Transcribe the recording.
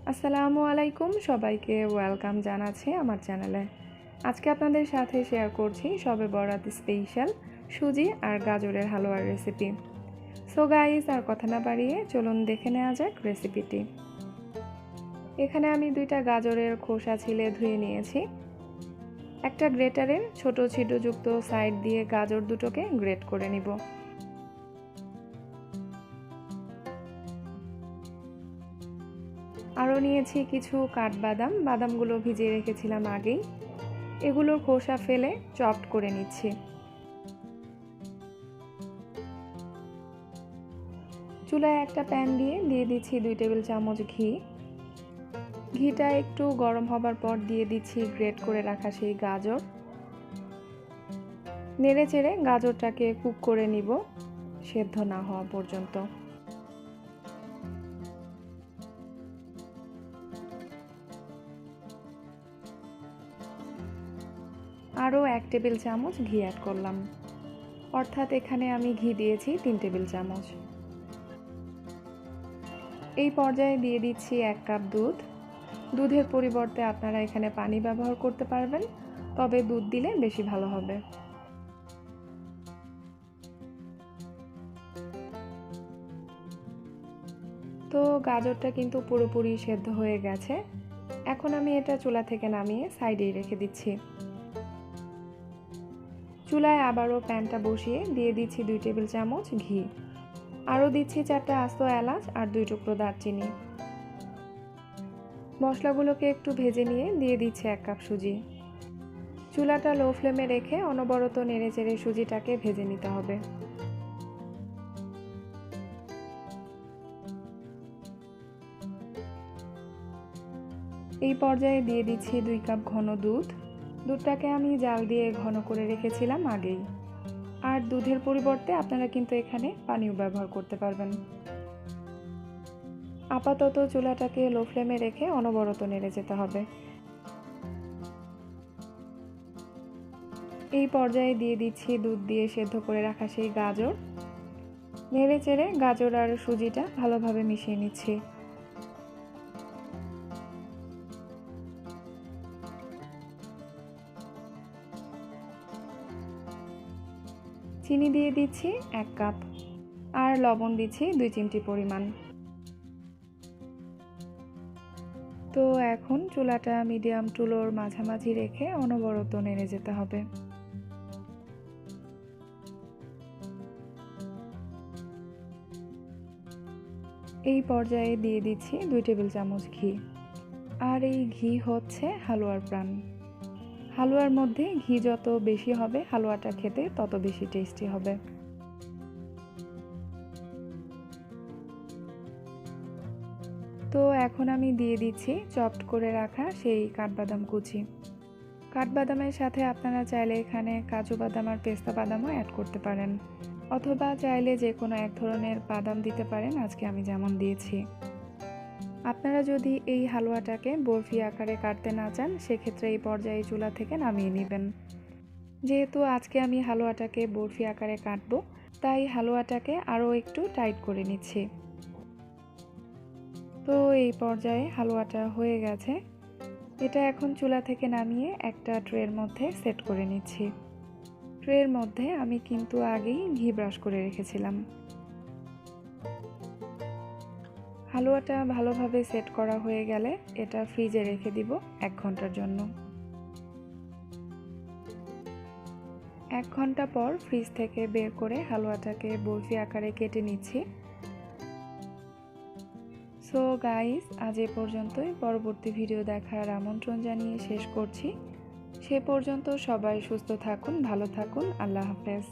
আসসালামু আলাইকুম, সবাইকে ওয়েলকাম জানাচ্ছি আমার চ্যানেলে। আজকে আপনাদের সাথে শেয়ার করছি শবে বরাত স্পেশাল সুজি আর গাজরের হালুয়ার রেসিপি। সো গাইস, আর কথা না বাড়িয়ে চলুন দেখে নেওয়া যাক রেসিপিটি। এখানে আমি 2টা গাজরের খোসা ছিলে ধুয়ে নিয়েছি। একটা গ্রেটারের ছোট ছিদ্রযুক্ত সাইড দিয়ে গাজর দুটোকে গ্রেট করে নিব। আরও নিয়েছি কিছু কাঠবাদাম, বাদামগুলো ভিজিয়ে রেখেছিলাম আগেই। এগুলোর খোসা ফেলে চপড করে নিচ্ছি। চুলায় একটা প্যান দিয়ে দিচ্ছি 2 টেবিল চামচ ঘি। ঘিটা একটু গরম হবার পর দিয়ে দিচ্ছি গ্রেট করে রাখা সেই গাজর। নেড়ে চেড়ে গাজরটাকে কুক করে নিব সেদ্ধ না হওয়া পর্যন্ত। আরও 1 টেবিল চামচ ঘি অ্যাড করলাম, অর্থাৎ এখানে আমি ঘি দিয়েছি 3 টেবিল চামচ। এই পর্যায়ে দিয়ে দিচ্ছি 1 কাপ দুধ। দুধের পরিবর্তে আপনারা এখানে পানি ব্যবহার করতে পারবেন, তবে দুধ দিলে বেশি ভালো হবে। তো গাজরটা কিন্তু পুরোপুরি সেদ্ধ হয়ে গেছে। এখন আমি এটা চুলা থেকে নামিয়ে সাইডেই রেখে দিচ্ছি। চুলায় আবারও প্যানটা বসিয়ে দিয়ে দিচ্ছি 2 টেবিল চামচ ঘি। আরও দিচ্ছি 4টা আস্ত এলাচ আর 2 টুকরো দারচিনি। মশলাগুলোকে একটু ভেজে নিয়ে দিয়ে দিচ্ছি 1 কাপ সুজি। চুলাটা লো ফ্লেমে রেখে অনবরত নেড়েচেড়ে সুজিটাকে ভেজে নিতে হবে। এই পর্যায়ে দিয়ে দিচ্ছি 2 কাপ ঘন দুধ। দুধটাকে আমি জাল দিয়ে ঘন করে রেখেছিলাম আগেই। আর দুধের পরিবর্তে আপনারা কিন্তু এখানে পানিও ব্যবহার করতে পারবেন। আপাতত চুলাটাকে লো ফ্লেমে রেখে অনবরত নেড়ে যেতে হবে। এই পর্যায়ে দিয়ে দিচ্ছি দুধ দিয়ে সেদ্ধ করে রাখা সেই গাজর। নেড়ে চেড়ে গাজর আর সুজিটা ভালোভাবে মিশিয়ে নিচ্ছি। চিনি দিয়ে দিচ্ছি 1 কাপ আর লবণ দিচ্ছি 2 চিমটি পরিমাণ। তো এখন চুলাটা মিডিয়াম টু লোর মাঝামাঝি রেখে অনবরত নেড়ে যেতে হবে। এই পর্যায়ে দিয়ে দিচ্ছি 2 টেবিল চামচ ঘি। আর এই ঘি হচ্ছে হালুয়ার প্রাণ। হালুয়ার মধ্যে ঘি যত বেশি হবে হালুয়াটা খেতে তত বেশি টেস্টি হবে। তো এখন আমি দিয়ে দিচ্ছি চপড করে রাখা সেই কাঠবাদাম কুচি। কাঠবাদামের সাথে আপনারা চাইলে এখানে কাজু বাদাম আর পেস্তা বাদামও অ্যাড করতে পারেন, অথবা চাইলে যে কোনো এক ধরনের বাদাম দিতে পারেন, আজকে আমি যেমন দিয়েছি। আপনারা যদি এই হালুয়াটাকে বরফি আকারে কাটতে না চান, সেক্ষেত্রে এই পর্যায়ে চুলা থেকে নামিয়ে নেবেন। যেহেতু আজকে আমি হালুয়াটাকে বরফি আকারে কাটবো, তাই হালুয়াটাকে আরও একটু টাইট করে নিচ্ছি। তো এই পর্যায়ে হালুয়াটা হয়ে গেছে। এটা এখন চুলা থেকে নামিয়ে একটা ট্রের মধ্যে সেট করে নিচ্ছি। ট্রের মধ্যে আমি কিন্তু আগেই ঘি ব্রাশ করে রেখেছিলাম। হালুয়াটা ভালোভাবে সেট করা হয়ে গেলে এটা ফ্রিজে রেখে দিব 1 ঘন্টার জন্য। 1 ঘন্টা পর ফ্রিজ থেকে বের করে হালুয়াটাকে বরফি আকারে কেটে নিচ্ছি। সো গাইস, আজ এ পর্যন্তই। পরবর্তী ভিডিও দেখার আমন্ত্রণ জানিয়ে শেষ করছি। সে পর্যন্ত সবাই সুস্থ থাকুন, ভালো থাকুন। আল্লাহ হাফেজ।